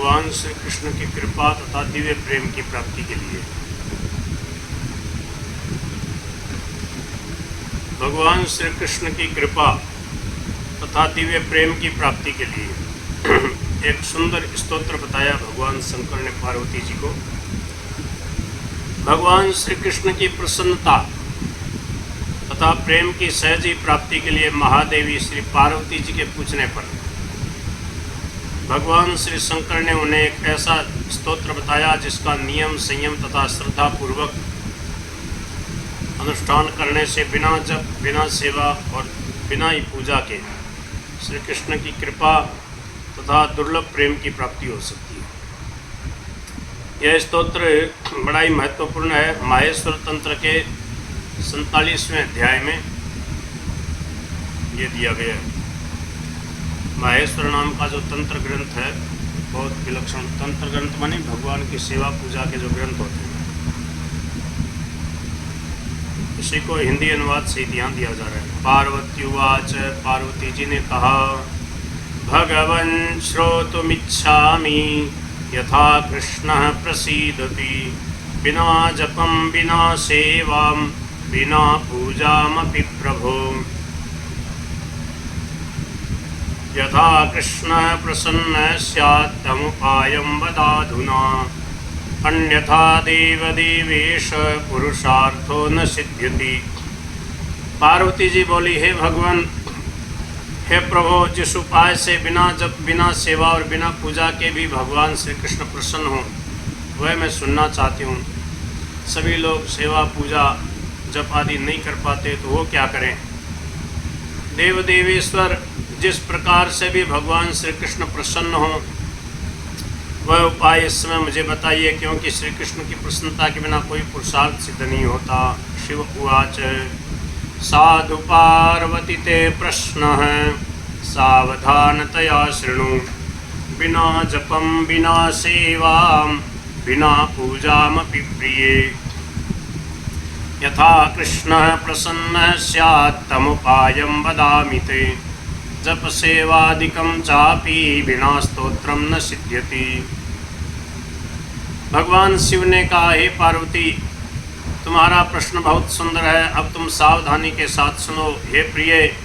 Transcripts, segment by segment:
भगवान श्री कृष्ण की कृपा तथा दिव्य प्रेम की प्राप्ति के लिए। भगवान श्री कृष्ण की कृपा तथा दिव्य प्रेम की प्राप्ति के लिए एक सुंदर स्तोत्र बताया भगवान शंकर ने पार्वती जी को। भगवान श्री कृष्ण की प्रसन्नता तथा प्रेम की सहजी प्राप्ति के लिए महादेवी श्री पार्वती जी के पूछने पर भगवान श्री शंकर ने उन्हें एक ऐसा स्तोत्र बताया जिसका नियम, संयम तथा श्रद्धा पूर्वक अनुष्ठान करने से बिना जप, बिना सेवा और बिना ही पूजा के श्री कृष्ण की कृपा तथा दुर्लभ प्रेम की प्राप्ति हो सकती है। यह स्तोत्र बड़ा ही महत्वपूर्ण है। माहेश्वर तंत्र के 47वें अध्याय में ये दिया गया है। माहेश्वर नाम का जो तंत्र ग्रंथ है बहुत विलक्षण तंत्र ग्रंथ माने भगवान की सेवा पूजा के जो ग्रंथ होते हैं, इसी को हिंदी अनुवाद से ध्यान दिया जा रहा है। पार्वत्युवाच, पार्वती जी ने कहा, भगवन् श्रोतुमिच्छामि यथा कृष्णः प्रसीदति, बिना जपं बिना सेवां बिना पूजामपि प्रभो। यथा कृष्णः प्रसन्नः स्यात् तमुपायं वदाधुना, अन्यथा देवदेवेश पुरुषार्थो न सिद्ध्यति। पार्वती जी बोली, हे भगवान, हे प्रभु, जिस उपाय से बिना जप, बिना सेवा और बिना पूजा के भी भगवान श्री कृष्ण प्रसन्न हों वह मैं सुनना चाहती हूँ। सभी लोग सेवा पूजा जप आदि नहीं कर पाते तो वो क्या करें। देव देवेश्वर जिस प्रकार से भी भगवान श्री कृष्ण प्रसन्न हों वह उपाय इस समय मुझे बताइए, क्योंकि श्री कृष्ण की प्रसन्नता के बिना कोई पुरुषार्थ सिद्ध नहीं होता। शिव उवाच, साधु पार्वती ते प्रश्नः सावधानतया शृणु, बिना जपं बिना सेवां बिना पूजामपि प्रिये। यथा कृष्णः प्रसन्नः स्यात् तमुपायं वदामि ते, जप सेवादिकं चापि बिना स्तोत्रं न सिद्ध्यति। भगवान शिव ने कहा, हे पार्वती, तुम्हारा प्रश्न बहुत सुंदर है, अब तुम सावधानी के साथ सुनो। हे प्रिय,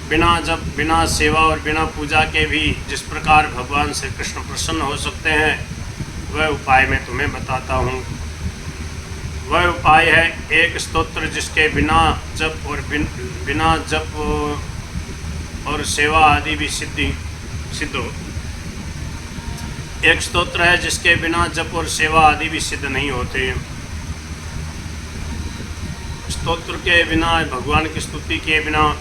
बिना जप, बिना सेवा और बिना पूजा के भी जिस प्रकार भगवान श्री कृष्ण प्रसन्न हो सकते हैं वह उपाय मैं तुम्हें बताता हूँ। वह उपाय है एक स्तोत्र जिसके बिना जप और बिना जप और सेवा आदि भी सिद्ध हो। एक स्तोत्र है जिसके बिना जप और सेवा आदि भी सिद्ध नहीं होते। स्तोत्र के बिना, भगवान की स्तुति के बिना,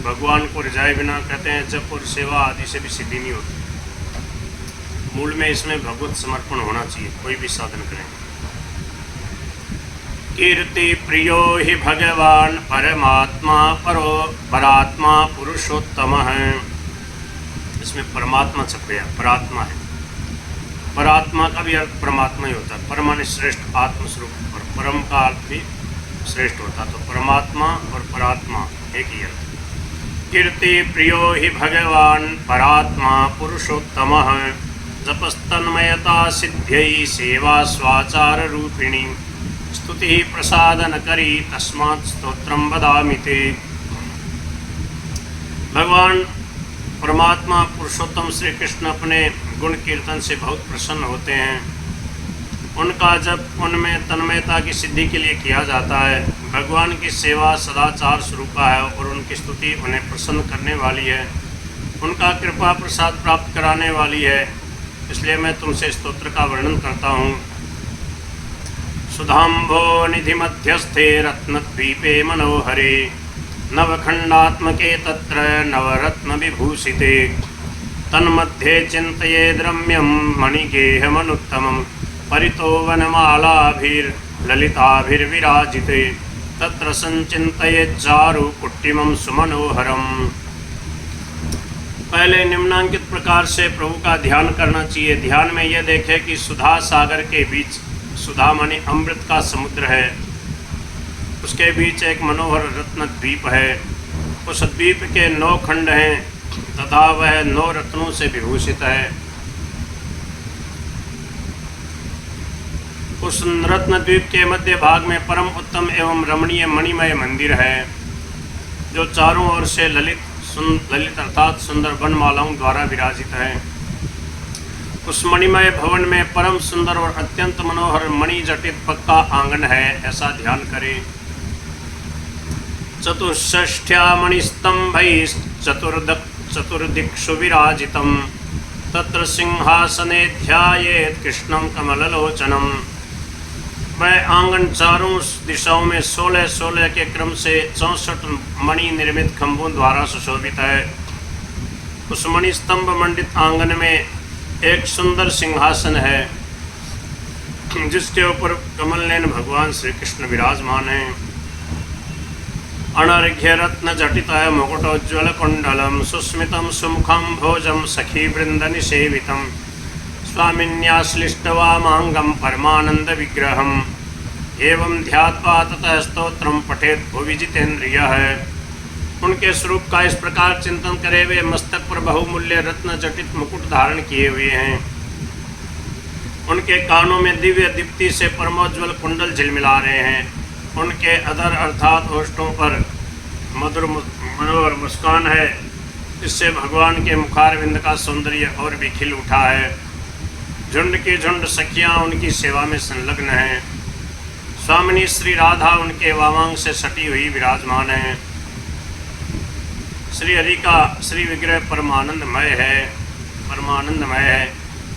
भगवान को रिझाए बिना कहते हैं जप और सेवा आदि से भी सिद्धि नहीं होती। मूल में इसमें भगवत समर्पण होना चाहिए, कोई भी साधन करें। कीर्ति प्रियो हि भगवान परमात्मा परात्मा पुरुषोत्तम है। इसमें परमात्मा छप गया, परात्मा है। परात्मा का भी अर्थ परमात्मा ही होता है। परम माने श्रेष्ठ, आत्मस्वरूप, और परम का अर्थ भी श्रेष्ठ होता। तो परमात्मा और परात्मा एक ही अर्थ। कीर्ति प्रियो हि भगवान परात्मा पुरुषोत्तम है, जपस्तन्मयता सिद्ध्यै सेवा स्वाचार रूपिणी, स्तुति प्रसादन करी तस्मात् स्तोत्रम वदामि ते। भगवान परमात्मा पुरुषोत्तम श्री कृष्ण अपने गुण कीर्तन से बहुत प्रसन्न होते हैं। उनका जप उनमें तन्मयता की सिद्धि के लिए किया जाता है। भगवान की सेवा सदाचार स्वरूपा है और उनकी स्तुति उन्हें प्रसन्न करने वाली है। उनका कृपा प्रसाद प्राप्त कराने वाली है। इसलिए मैं तुमसे स्तोत्र का वर्णन करता हूँ। सुधाम्भो निधि मध्यस्थे रत्नद्वीपे मनोहरे, नवखंडात्मके तत्र नवरत्न विभूषिते, तन्मध्ये चिन्तयेद् रम्यं मणिगेहमनुत्तमं, परितो वनमालाभिर्ललिताभिर्विराजिते, तत्र संचिन्तयेत् चारु कुट्टिमं सुमनोहरम्। पहले निम्नांकित प्रकार से प्रभु का ध्यान करना चाहिए। ध्यान में यह देखें कि सुधा सागर के बीच, सुधा माने अमृत का समुद्र है, उसके बीच एक मनोहर रत्न द्वीप है। उस द्वीप के 9 खंड हैं तथा वह 9 रत्नों से विभूषित है। उस रत्न द्वीप के मध्य भाग में परम उत्तम एवं रमणीय मणिमय मंदिर है, जो चारों ओर से ललित अर्थात सुंदर वनमालाओं द्वारा विराजित है। उस मणिमय भवन में परम सुंदर और अत्यंत मनोहर मणि जटित पक्का आंगन है, ऐसा ध्यान करें। चतुष्षष्ठ्या मणिस्तंभैः चतुर्दिक्षु विराजितं तत्र सिंहासने ध्यायेत् कृष्णं कमललोचनम्। वह आंगन चारों दिशाओं में 16-16 के क्रम से 64 मणि निर्मित खंभों द्वारा सुशोभित है। उस मणि स्तंभ मंडित आंगन में एक सुंदर सिंहासन है, जिसके ऊपर कमल नयन भगवान श्री कृष्ण विराजमान हैं। अनर्घ्य रत्न जटित मुकुटोज्ज्वल कुंडलम सुस्मितम सुमुखम भोजम सखी वृंद निसेवितम स्वामिन्याश्लिष्टवामांगम परमानंद विग्रहम एवं ध्यात्वा ततः स्तोत्रम पठेत भुवि जितेन्द्रियः है। उनके स्वरूप का इस प्रकार चिंतन करे, वे मस्तक पर बहुमूल्य रत्न जटित मुकुट धारण किए हुए हैं। उनके कानों में दिव्य दीप्ति से परमोज्वल कुंडल झिलमिला रहे हैं। उनके अधर अर्थात ओष्ठों पर मधुर मनोहर मुस्कान है, जिससे भगवान के मुखारविंद का सौंदर्य और भी खिल उठा है। झुंड की झुंड सखियाँ उनकी सेवा में संलग्न हैं। स्वामिनी श्री राधा उनके वामांग से सटी हुई विराजमान है। श्री हरि का श्री विग्रह परमानंदमय है।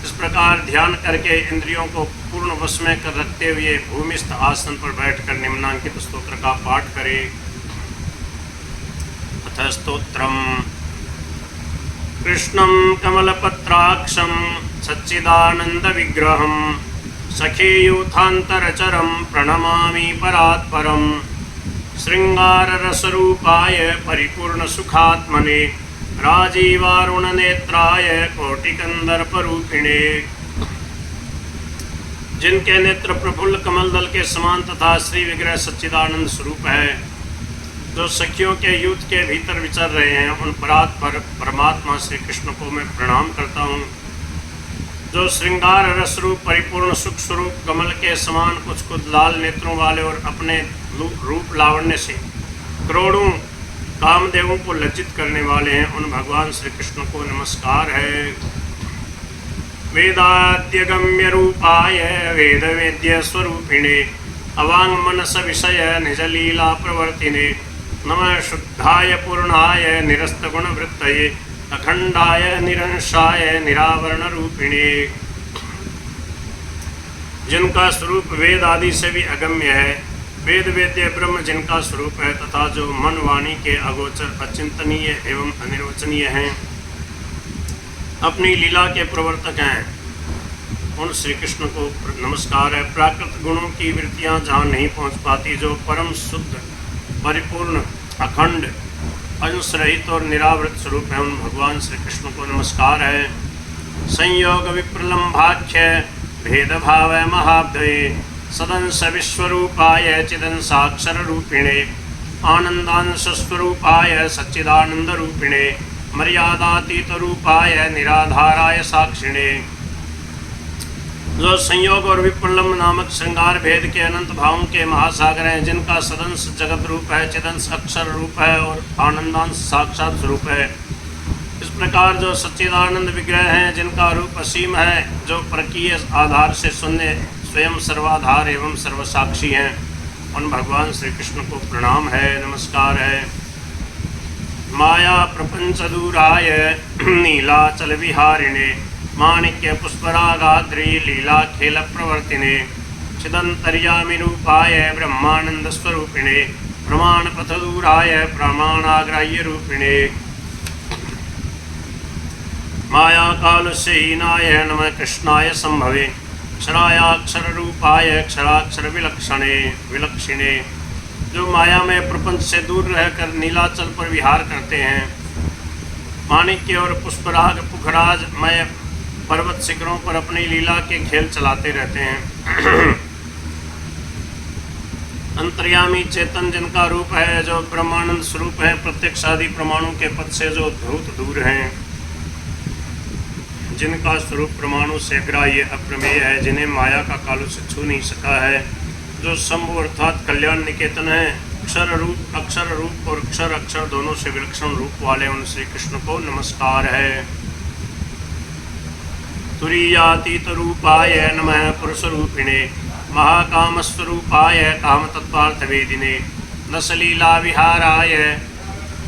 इस प्रकार ध्यान करके इंद्रियों को पूर्ण वश में कर रखते हुए भूमिस्थ आसन पर बैठकर निम्नांकित स्तोत्र का पाठ करें। अथ स्तोत्रम। कृष्णं कमलपत्राक्षं सच्चिदानंद विग्रहं सखीयूथान्तरचरं प्रणमामि परात्परं श्रृंगाररसरूपाय परिपूर्णसुखात्मने राजीवारुणनेत्राय कोटिकंदर्परूपिणे। जिनके नेत्र प्रफुल्ल कमल दल के समान तथा श्री विग्रह सच्चिदानंद स्वरूप है, जो सखियों के यूथ के भीतर विचर रहे हैं, उन परात्पर परमात्मा श्री कृष्ण को मैं प्रणाम करता हूँ। जो श्रृंगार रस रूप परिपूर्ण सुख स्वरूप कमल के समान कुछ कुछ लाल नेत्रों वाले और अपने रूप लावण्य से करोड़ों कामदेवों को लज्जित करने वाले हैं, उन भगवान श्री कृष्ण को नमस्कार है। वेदाद्यगम्य रूपाय वेद वेद्य स्वरूपिणे अवांग मनस विषय निज लीला प्रवर्तिने नमः शुद्धाय पूर्णाय निरस्त गुण वृत्तये अखंडाय निरंशाय निरावरण रूपिणे। जिनका स्वरूप वेद आदि से भी अगम्य है, वेद वेद्य ब्रह्म जिनका स्वरूप है, तथा जो मन वाणी के अगोचर अचिंतनीय एवं अनिर्वचनीय हैं, अपनी लीला के प्रवर्तक हैं, उन श्री कृष्ण को नमस्कार है। प्राकृत गुणों की वृत्तियां जहाँ नहीं पहुँच पाती, जो परम शुद्ध परिपूर्ण अखंड अंश रहित और निरावृत स्वरूप है, उन भगवान श्री कृष्ण को नमस्कार है। संयोग विप्रलम्भाख्य भेदभाव महाब्दये सदंश विश्वरूपाय चिदंसाक्षर रूपिणे आनंदांश स्वरूपाय सच्चिदानंद रूपिणे मर्यादातीत रूपाय निराधाराय साक्षिणे। जो संयोग और विप्रलम्ब नामक श्रृंगार भेद के अनंत भावों के महासागर हैं, जिनका सदंश जगत रूप है, चिदंश अक्षर रूप है और आनंदांश साक्षात स्वरूप है। इस प्रकार जो सच्चिदानंद विग्रह हैं, जिनका रूप असीम है, जो परकीय आधार से शून्य स्वयं सर्वाधार एवं सर्वसाक्षी हैं, उन भगवान श्री कृष्ण को प्रणाम है, नमस्कार है। माया प्रपंच दूराय नीलाचल विहारिणे माणिक्य पुष्परागाद्री लीला खेल प्रवर्तिने चिदंतर्यामि रूपाय ब्रह्मानंद स्वरूपिणे प्रमाण पथ दूराय प्रमाणाग्राह्य रूपिणे माया काल से हीनाय नमः कृष्णाय संभवे क्षरायाक्षर रूपाय क्षराक्षर विलक्षिणे। जो माया में प्रपंच से दूर रहकर नीलाचल पर विहार करते हैं, माणिक्य और पुष्पराग पुखराज मय पर्वत शिखरों पर अपनी लीला के खेल चलाते रहते हैं। अंतर्यामी चेतन जिनका रूप है, जो ब्रह्मानंद स्वरूप है, प्रत्यक्ष आदि प्रमाणों के पद से जो बहुत दूर हैं, जिनका स्वरूप प्रमाणों से ग्राह्य अप्रमेय है, जिन्हें माया का कालू से छू नहीं सका है, जो शंभु अर्थात कल्याण निकेतन है, अक्षर रूप और अक्षर दोनों से विलक्षण रूप वाले उन श्री कृष्ण को नमस्कार है। तुरीयातीत रूपाय नमः पुरुष रूपिणे महाकाम स्वरूपाय काम तत्वार्थ वेदिने दशलीला विहाराय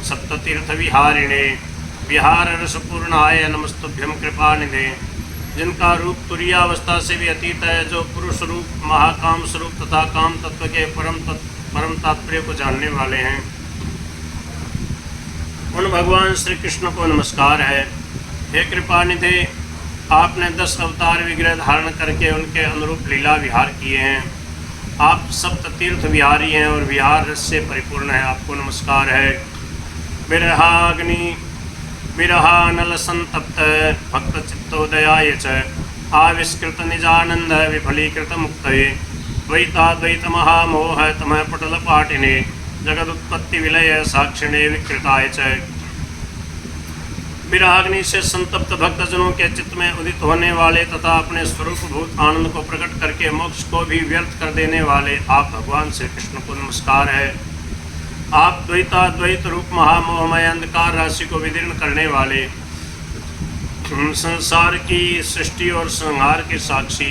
सप्ततीर्थ विहारिणे विहार रसपूर्णाय नमस्तुभ्यम कृपानिधे। जिनका रूप तुरीयावस्था से भी अतीत है, जो पुरुष रूप महाकाम स्वरूप तथा काम तत्व के परम तात्पर्य को जानने वाले हैं, उन भगवान श्री कृष्ण को नमस्कार है। हे कृपानिधे, आपने 10 अवतार विग्रह धारण करके उनके अनुरूप लीला विहार किए हैं। आप सप्त तीर्थ विहारी हैं और विहार रस से परिपूर्ण है, आपको नमस्कार है। विरहाग्नि विरहानल संतप्त भक्त चित्तोदयाय च आविष्कृत निजानंद विफलीकृत मुक्तये द्वैताद्वैत महामोह तमः पटल पाटिने जगदुत्पत्ति विलय साक्षिणे विकृताय च। विरहाग्नि से संतप्त भक्तजनों के चित्त में उदित होने वाले तथा अपने स्वरूप भूत आनंद को प्रकट करके मोक्ष को भी व्यर्थ कर देने वाले आप भगवान श्री कृष्ण को नमस्कार है। आप द्वैताद्वैत रूप महामोहमय अंधकार राशि को विदीर्ण करने वाले, संसार की सृष्टि और संहार के साक्षी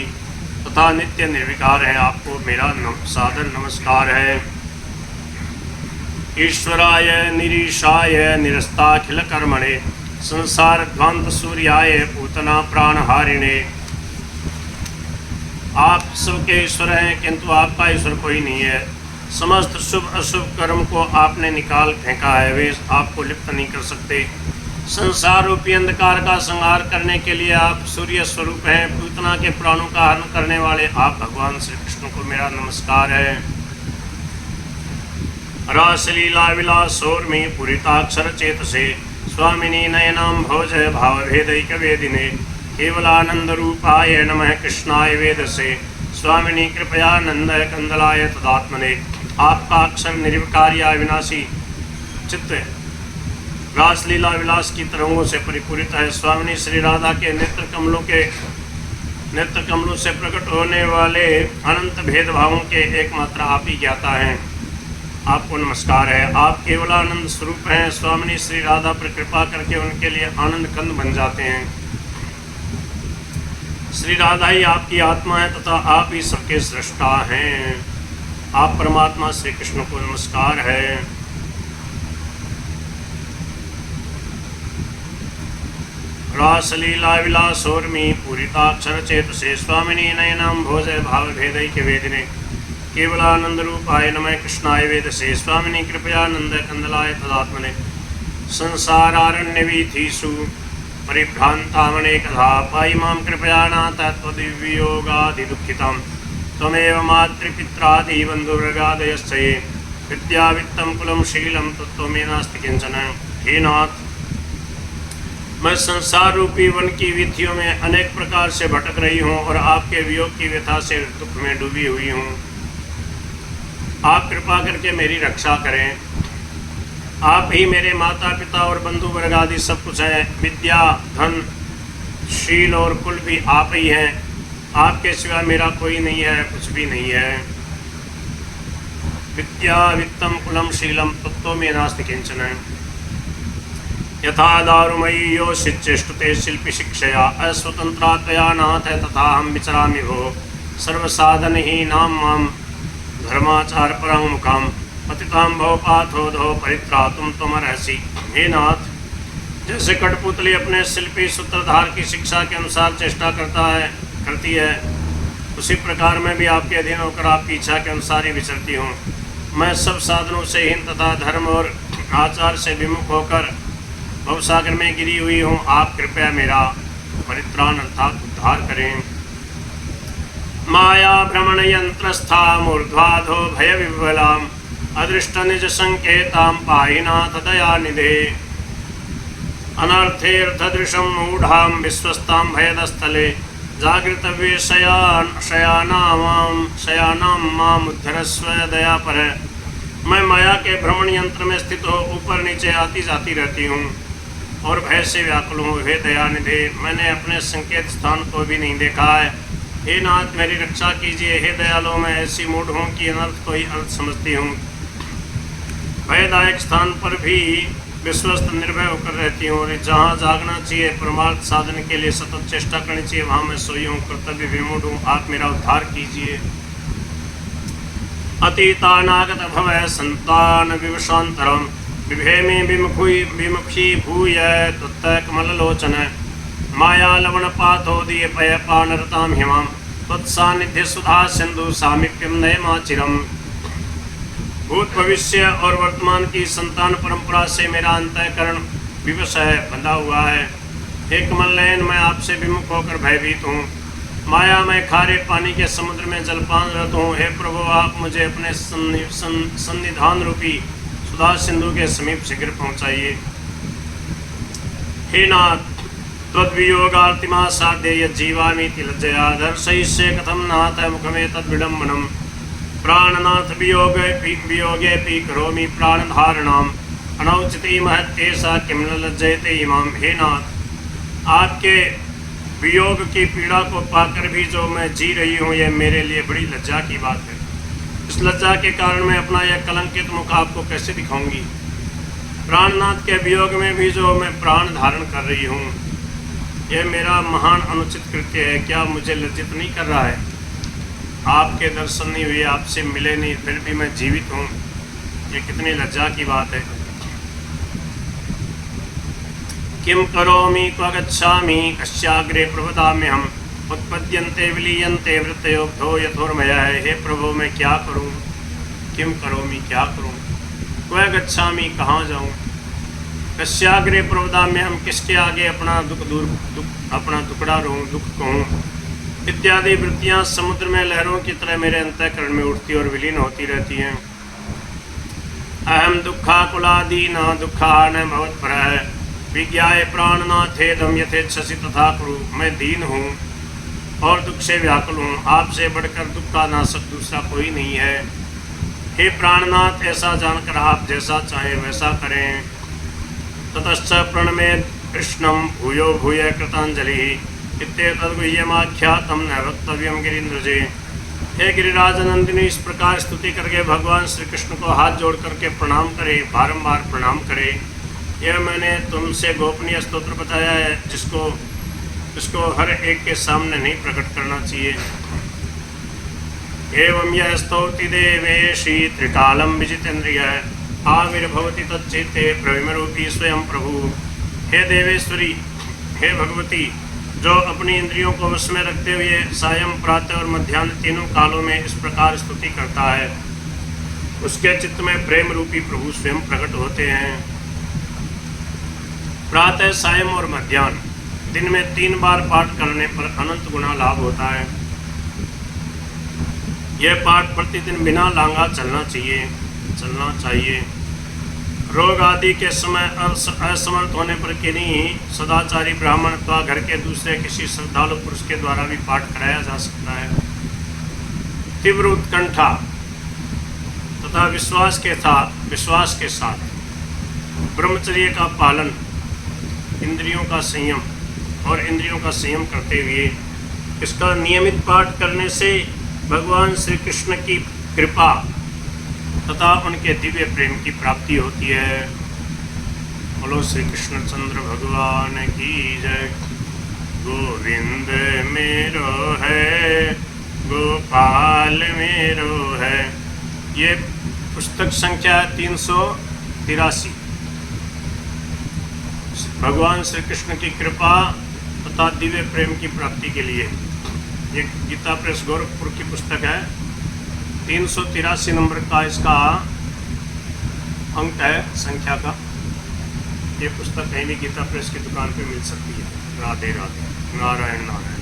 तथा नित्य निर्विकार हैं, आपको मेरा सादर नमस्कार है। ईश्वराय निरीशाय निरस्ताखिल कर्मणे संसार ध्वांत सूर्याय पूतना प्राणहारिणे। आप सबके ईश्वर हैं, किंतु आपका ईश्वर कोई नहीं है। समस्त शुभ अशुभ कर्म को आपने निकाल फेंका है, वे आपको लिप्त नहीं कर सकते। संसार रूपी अंधकार का संहार करने के लिए आप सूर्य स्वरूप हैं। पूतना के प्राणों का हरण करने वाले आप भगवान श्री कृष्ण को मेरा नमस्कार है। रासलीला विलासोर्मी पूरिताक्षर चेतसे स्वामिनी नयनाम भोज भाव भेदैक वेदिने केवलानंद रूपाय नमः कृष्णाय वेदसे स्वामिनी कृपयानंद कंदलाय तदात्मने। आपका अक्षर निर्विकारी अविनाशी चित्त रासलीला विलास की तरंगों से परिपूरित है। स्वामिनी श्री राधा के नेत्र कमलों से प्रकट होने वाले अनंत भेदभावों के एकमात्र आप ही ज्ञाता हैं, आपको नमस्कार है। आप केवलानंद स्वरूप हैं। स्वामिनी श्री राधा पर कृपा करके उनके लिए आनंद कंद बन जाते हैं। श्री राधा ही आपकी आत्मा है तथा आप ही सबके सृष्टा हैं। आप परमात्मा श्री कृष्ण को नमस्कार है। रासलीला विलासोर्मी पूरिताक्षर चेतसे स्वामिनी नयनाम भोज भाव भेदैक वेदिने केवलानंद रूपाय नमः कृष्णाय वेदसे स्वामिनी कृपयानंद कंदलाय तदात्मने। संसारारण्य वीथीषु परिभ्रांतामनेकधा पाहि मां कृपयानाथ त्वदिव्ययोगाधिदुःखितां त्वमेव मातृपित्रादि बन्धुवर्गादयश्च ये विद्यावित्तं कुलं शीलं तत्त्वमे नास्ति किंचन। हे नाथ, मैं संसार रूपी वन की वीथियों में अनेक प्रकार से भटक रही हूँ और आपके वियोग की व्यथा से दुख में डूबी हुई हूँ। आप कृपा करके मेरी रक्षा करें। आप ही मेरे माता पिता और बंधु वर्ग आदि सब कुछ हैं। विद्या धन शील और कुल भी आप ही हैं। आपके सिवा मेरा कोई नहीं है, कुछ भी नहीं है। विद्या वित्तम कुलम शीलम तत्व में नास्ति किंचन। यथा दारुमयी यो शिच्चेष्टुते शिल्पी शिक्षया अस्वतंत्रा त्वया नाथ तथा हम विचरामि भो सर्वसाधनहीनां मां धर्माचार परमुखाम पतितां भवपाथोधो परित्रातुम त्वमर्हसि। हे नाथ, जैसे कठपुतली अपने शिल्पी सूत्रधार की शिक्षा के अनुसार चेष्टा करती है, उसी प्रकार मैं भी आपके अधीन होकर आपकी इच्छा के अनुसार ही विचरती हूँ। मैं सब साधनों से हीन तथा धर्म और आचार से विमुख होकर भवसागर में गिरी हुई हूँ। आप कृपया मेरा परित्राण अर्थात उद्धार करें। माया भ्रमण यंत्रस्था मूर्ध्वाधो भय विह्वलाम अदृष्ट निज संकेतां पाहि नाथ दयानिधे अनर्थेऽर्थदृशं मूढ़ां विश्वस्तां भयदस्थले जागृतव्ये शयानां माम् उद्धरस्व दयापर। मैं माया के भ्रमण यंत्र में स्थित हो ऊपर नीचे आती जाती रहती हूँ। और भय से व्याकुल हूँ। हे दयानिधे, मैंने अपने संकेत स्थान को भी नहीं देखा है। हे नाथ, मेरी रक्षा कीजिए। हे दयालु, मैं ऐसी मूढ़ हूँ कि अनर्थ को ही अर्थ समझती हूँ। भयदायक स्थान पर भी विश्वस्त निर्भय होकर रहती हूँ, और जहाँ जागना चाहिए, परमार्थ साधन के लिए सतत चेष्टा करनी चाहिए, वहाँ मैं सोई हूँ, कर्तव्य विमूढ़ हूँ। आप मेरा उद्धार कीजिए। अतीतानागत भवः संतान विवशांतरम विभेमि विमुखी भूय त्वत्तः कमललोचन माया लवण पाथोदीय पय पानरताम हिमाम त्वत्सान्निध्य सुधा सिंधु सामीप्यम नयमाचिरम। भूत भविष्य और वर्तमान की संतान परंपरा से मेरा अंतःकरण विवश है, बंधा हुआ है। हे कमल नयन, मैं आपसे विमुख होकर भयभीत हूँ। माया में खारे पानी के समुद्र में जलपान रत हूँ। हे प्रभु, आप मुझे अपने सन्निधान रूपी सुधा सिंधु के समीप शीघ्र पहुँचाइए। हे नाथ, त्वद्वियोगार्तिमा साध्य यज्जीवामीति लज्जया दर्शयिष्ये कथं नाथ मुखमे तद्विडम्बनम्। प्राणनाथ वियोगे करोमि प्राणधारणाम् अनौचिति महत्येषा किं न लज्जयते इमां। हे नाथ, आपके वियोग की पीड़ा को पाकर भी जो मैं जी रही हूँ, यह मेरे लिए बड़ी लज्जा की बात है। इस लज्जा के कारण मैं अपना यह कलंकित मुख आपको कैसे दिखाऊंगी। प्राणनाथ के वियोग में भी जो मैं प्राण धारण कर रही हूँ, यह मेरा महान अनुचित कृत्य है। क्या मुझे लज्जित नहीं कर रहा है? आपके दर्शन नहीं हुए, आपसे मिले नहीं, फिर भी मैं जीवित हूँ, ये कितनी लज्जा की बात है। किम करोमि क्व गच्छामि कस्याग्रे प्रवदाम्यहम् उत्पद्यन्ते विलीयन्ते वृत्तयोग्धो यथोर्मयः। हे प्रभु, मैं क्या करूं? किम करोमि, क्या करूं? क्व गच्छामि, कहाँ जाऊं? कस्याग्रे प्रवदाम्यहम्, किसके आगे अपना अपना दुखड़ा रहूं, दुख कहूं। इत्यादि वृत्तियां समुद्र में लहरों की तरह मेरे अंतःकरण में उठती और विलीन होती रहती हैं। अहम दुःखाकुलादीना दुःखान भवत्परः विज्ञाय प्राणनाथेदम यथेच्छसि तथा कुरु। मैं दीन हूँ और दुख से व्याकुल हूँ, आपसे बढ़कर दुख का नाशक दूसरा कोई नहीं है। हे प्राणनाथ, ऐसा जानकर आप जैसा चाहें वैसा करें। ततश्च प्रणमेत् कृष्णं भूयो भूय कृतांजलि इत्येतद्गुह्यमाख्यातं न वक्तव्यं गिरीन्द्रजे। हे गिरिराजनंदिनी, इस प्रकार स्तुति करके भगवान श्री कृष्ण को हाथ जोड़ करके प्रणाम करे, बारंबार प्रणाम करे। यह मैंने तुमसे गोपनीय स्तोत्र बताया है, जिसको हर एक के सामने नहीं प्रकट करना चाहिए। एवं यह स्तौति देवेशी त्रिकालम विजितेन्द्रियः आविर्भवति तच्चित्ते प्रविमरूपी स्वयं प्रभु। हे देवेश्वरी, हे भगवती, जो अपनी इंद्रियों को वश में रखते हुए सायं, प्रातः और मध्याह्न तीनों कालों में इस प्रकार स्तुति करता है, उसके चित्त में प्रेम रूपी प्रभु स्वयं प्रकट होते हैं। प्रातः, सायं और मध्याह्न दिन में 3 बार पाठ करने पर अनंत गुना लाभ होता है। यह पाठ प्रतिदिन बिना लांगा चलना चाहिए। रोग आदि के समय असमर्थ होने पर किन्हीं सदाचारी ब्राह्मण अथवा घर के दूसरे किसी श्रद्धालु पुरुष के द्वारा भी पाठ कराया जा सकता है। तीव्र उत्कंठा तथा विश्वास के साथ ब्रह्मचर्य का पालन, इंद्रियों का संयम करते हुए इसका नियमित पाठ करने से भगवान श्री कृष्ण की कृपा तथा उनके दिव्य प्रेम की प्राप्ति होती है। बोलो श्री कृष्णचंद्र भगवान की जय। गोविंद मेरो है, गोपाल मेरो है। ये पुस्तक संख्या 383। भगवान श्री कृष्ण की कृपा तथा दिव्य प्रेम की प्राप्ति के लिए ये गीता प्रेस गोरखपुर की पुस्तक है। 383 नंबर का इसका अंक है, संख्या का। ये पुस्तक कहीं भी गीता प्रेस की दुकान पे मिल सकती है। राधे राधे, नारायण नारायण।